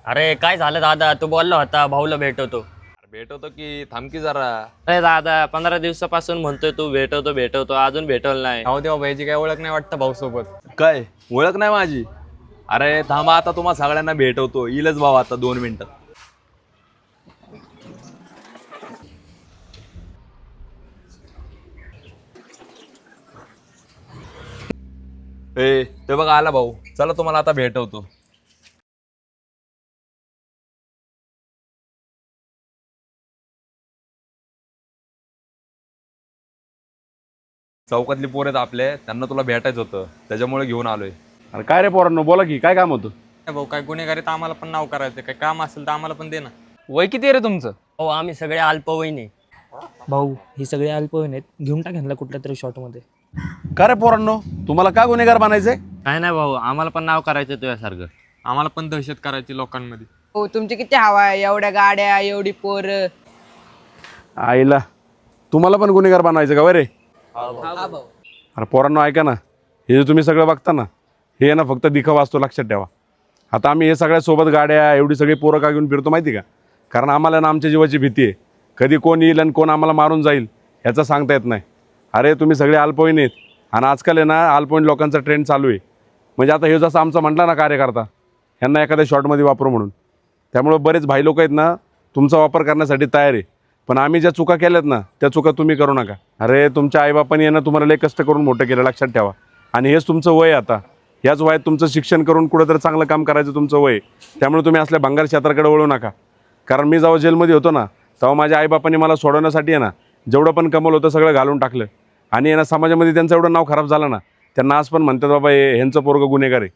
अरे काय झालं दादा, तू बोलला होता भाऊला भेटवतो. भेटवतो की थांबकी जरा. अरे दादा 15 दिवसापासून म्हणतोय तू भेटवतो भेटवतो, अजून भेटवलं नाही. अहो तेव्हा भाईची काय ओळख नाही वाटतं भाऊ सोबत. काय ओळख नाही माझी? अरे थांबा, आता तुम्हा सगळ्यांना भेटवतो. येईलच भाऊ आता 2 मिनिटात. ए ते बघा आला भाऊ. चला तुम्हाला आता भेटवतो. चौकातली पोर आहेत आपले, त्यांना तुला भेटायचं होतं, त्याच्यामुळे घेऊन आलोय. अरे काय रे पोरांनो, बोला की काय काम होतं? भाऊ काय गुन्हेगारी तर आम्हाला पण नाव करायचं, काय काम असेल तर आम्हाला पण दे ना. वय किती आहे रे तुमचं? हो आम्ही सगळे अल्पवयीन आहे. भाऊ ही सगळे अल्पवयीन आहेत, घेऊन टाक ह्यांना कुठल्या तरी शॉटमध्ये. का रे पोरांनो, तुम्हाला का गुन्हेगार बनायचंय? काय नाही भाऊ, आम्हाला पण नाव करायचं तुझ्यासारखं. आम्हाला पण दहशत करायची लोकांमध्ये. हो तुमची किती हवा आहे, एवढ्या गाड्या एवढी पोरं. आईला तुम्हाला पण गुन्हेगार बनायचं का रे? अरे पोरांनो ऐका ना, हे जे तुम्ही सगळं बघता ना, हे ना फक्त दिखावा असतो, लक्षात ठेवा. आता आम्ही हे सगळ्या सोबत गाड्या एवढी सगळी पोरं का घेऊन फिरतो माहिती का? कारण आम्हाला ना आमच्या जीवाची भीती आहे. कधी कोण येईल आणि कोण आम्हाला मारून जाईल ह्याचं सांगता येत नाही. अरे तुम्ही सगळे अल्पवयीन आहेत आणि आजकाल आहे ना अल्पवयीन लोकांचा ट्रेंड चालू आहे. म्हणजे आता हे जसं आमचा म्हटला ना कार्यकर्ता, ह्यांना एखाद्या शॉटमध्ये वापरू म्हणून, त्यामुळं बरेच भाई लोक आहेत ना तुमचा वापर करण्यासाठी तयार आहे. पण आम्ही ज्या चुका केल्यात ना त्या चुका तुम्ही करू नका. अरे तुमच्या आईबापांनी आहे ना तुम्हाला लय कष्ट करून मोठं केलं, लक्षात ठेवा. आणि हेच तुमचं वय आता. याच वयात तुमचं शिक्षण करून कुठंतरी चांगलं काम करायचं तुमचं वय. त्यामुळे तुम्ही असल्या भंगार क्षेत्राकडे वळू नका. कारण मी जेव्हा जेलमध्ये होतो ना तेव्हा माझ्या आईबापांनी मला सोडवण्यासाठी आहे ना जेवढं पण कमवलं होतं सगळं घालून टाकलं. आणि आहे ना समाजामध्ये त्यांचं एवढं नाव खराब झालं ना, त्यांना आज पण म्हणतात बाबा ह्यांचं पोरगं गुन्हेगार आहे.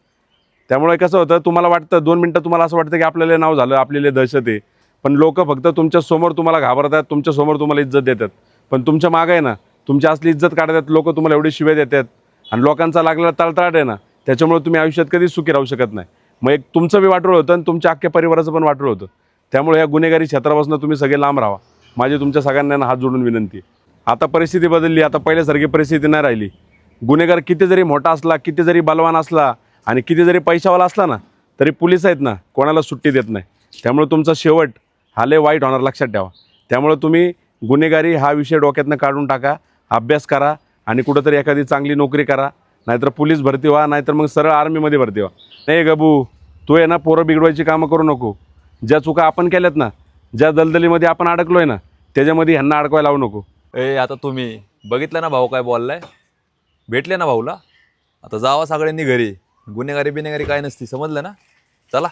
त्यामुळे कसं होतं, तुम्हाला वाटतं 2 मिनटं तुम्हाला असं वाटतं की आपल्याला नाव झालं, आपल्याला दहशत आहे. पण लोक फक्त तुमच्या समोर तुम्हाला घाबरतात, तुमच्या समोर तुम्हाला इज्जत देतात. पण तुमच्या मागं आहे ना तुमची असली इज्जत काढतात लोक, तुम्हाला एवढे शिव्या देतात. आणि लोकांचा लागलेला तळतळाट आहे ना त्याच्यामुळे तुम्ही आयुष्यात कधीच सुखी राहू शकत नाही. मग एक तुमचं बी वाटोळ होतं आणि तुमच्या अख्ख्या परिवाराचं पण वाटोळ होतं. त्यामुळे या गुन्हेगारी क्षेत्रापासून तुम्ही सगळे लांब राहा. माझी तुमच्या सगळ्यांना हात जोडून विनंती आहे. आता परिस्थिती बदलली, आता पहिल्यासारखी परिस्थिती नाही राहिली. गुन्हेगार किती जरी मोठा असला, किती जरी बलवान असला आणि किती जरी पैशावाला असला ना, तरी पोलीस आहेत ना कोणाला सुट्टी देत नाही. त्यामुळे तुमचा शेवट हा लय वाईट होणार, लक्षात ठेवा. त्यामुळे तुम्ही गुन्हेगारी हा विषय डोक्यातनं काढून टाका, अभ्यास करा आणि कुठंतरी एखादी चांगली नोकरी करा. नाहीतर पोलीस भरती व्हा, नाहीतर मग सरळ आर्मीमध्ये भरती व्हा. नाही गबू, तू आहे ना पोरं बिघडवायची कामं करू नको. ज्या चुका आपण केल्यात ना, ज्या दलदलीमध्ये आपण अडकलो आहे ना, त्याच्यामध्ये ह्यांना अडकवायला लावू नको. ए आता तुम्ही बघितलं ना भाऊ काय बोललाय? भेटले ना भाऊला? आता जावा सगळ्यांनी घरी. गुन्हेगारी बिनेगारी काय नसती, समजलं ना? चला.